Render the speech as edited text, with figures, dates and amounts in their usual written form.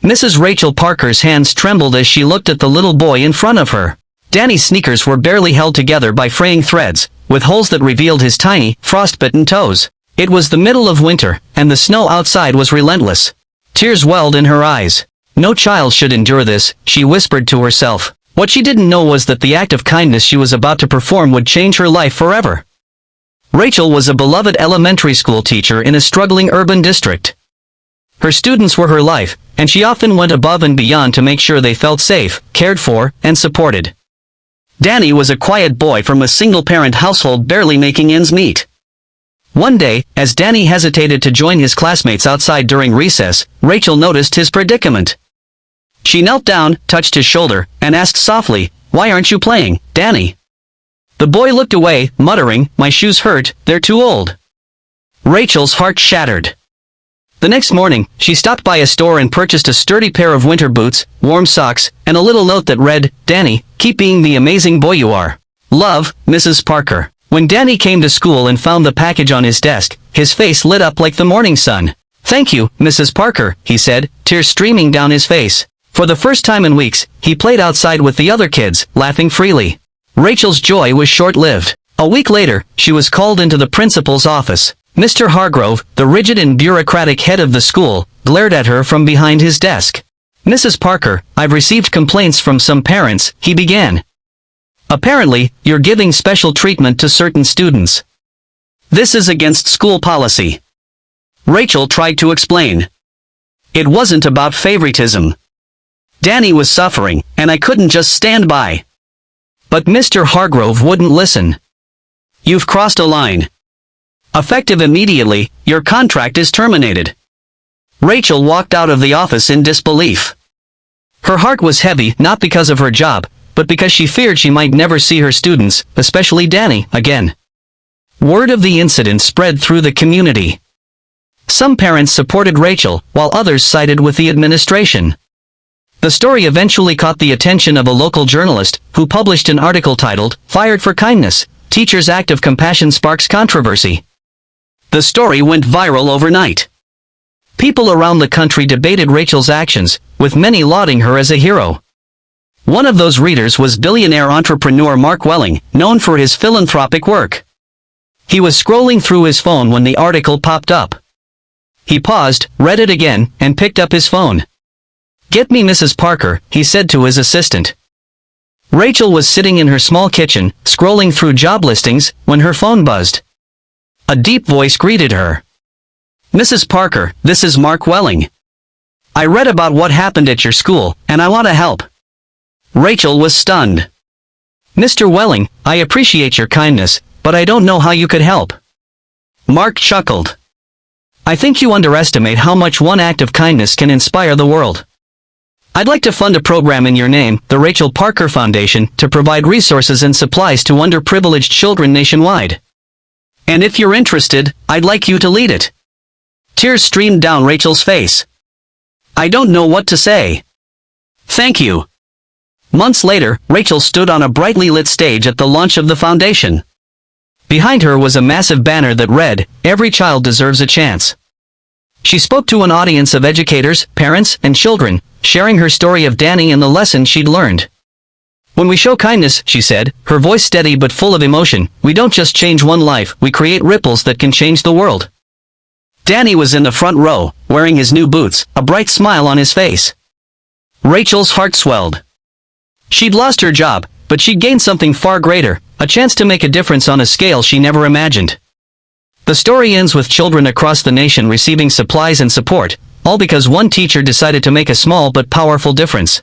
Mrs. Rachel Parker's hands trembled as she looked at the little boy in front of her. Danny's sneakers were barely held together by fraying threads, with holes that revealed his tiny, frost-bitten toes. It was the middle of winter, and the snow outside was relentless. Tears welled in her eyes. No child should endure this, she whispered to herself. What she didn't know was that the act of kindness she was about to perform would change her life forever. Rachel was a beloved elementary school teacher in a struggling urban district. Her students were her life, and she often went above and beyond to make sure they felt safe, cared for, and supported. Danny was a quiet boy from a single-parent household barely making ends meet. One day, as Danny hesitated to join his classmates outside during recess, Rachel noticed his predicament. She knelt down, touched his shoulder, and asked softly, "Why aren't you playing, Danny?" The boy looked away, muttering, "My shoes hurt, they're too old." Rachel's heart shattered. The next morning, she stopped by a store and purchased a sturdy pair of winter boots, warm socks, and a little note that read, "Danny, keep being the amazing boy you are. Love, Mrs. Parker." When Danny came to school and found the package on his desk, his face lit up like the morning sun. "Thank you, Mrs. Parker," he said, tears streaming down his face. For the first time in weeks, he played outside with the other kids, laughing freely. Rachel's joy was short-lived. A week later, she was called into the principal's office. Mr. Hargrove, the rigid and bureaucratic head of the school, glared at her from behind his desk. "Mrs. Parker, I've received complaints from some parents," he began. "Apparently, you're giving special treatment to certain students. This is against school policy." Rachel tried to explain. "It wasn't about favoritism. Danny was suffering, and I couldn't just stand by." But Mr. Hargrove wouldn't listen. "You've crossed a line. Effective immediately, your contract is terminated." Rachel walked out of the office in disbelief. Her heart was heavy, not because of her job, but because she feared she might never see her students, especially Danny, again. Word of the incident spread through the community. Some parents supported Rachel, while others sided with the administration. The story eventually caught the attention of a local journalist, who published an article titled, "Fired for Kindness, Teacher's Act of Compassion Sparks Controversy." The story went viral overnight. People around the country debated Rachel's actions, with many lauding her as a hero. One of those readers was billionaire entrepreneur Mark Welling, known for his philanthropic work. He was scrolling through his phone when the article popped up. He paused, read it again, and picked up his phone. "Get me Mrs. Parker," he said to his assistant. Rachel was sitting in her small kitchen, scrolling through job listings, when her phone buzzed. A deep voice greeted her. "Mrs. Parker, this is Mark Welling. I read about what happened at your school, and I want to help." Rachel was stunned. "Mr. Welling, I appreciate your kindness, but I don't know how you could help." Mark chuckled. "I think you underestimate how much one act of kindness can inspire the world. I'd like to fund a program in your name, the Rachel Parker Foundation, to provide resources and supplies to underprivileged children nationwide. And if you're interested, I'd like you to lead it." Tears streamed down Rachel's face. "I don't know what to say. Thank you." Months later, Rachel stood on a brightly lit stage at the launch of the foundation. Behind her was a massive banner that read, "Every child deserves a chance." She spoke to an audience of educators, parents, and children, sharing her story of Danny and the lesson she'd learned. "When we show kindness," she said, her voice steady but full of emotion, "we don't just change one life, we create ripples that can change the world." Danny was in the front row, wearing his new boots, a bright smile on his face. Rachel's heart swelled. She'd lost her job, but she'd gained something far greater, a chance to make a difference on a scale she never imagined. The story ends with children across the nation receiving supplies and support, all because one teacher decided to make a small but powerful difference.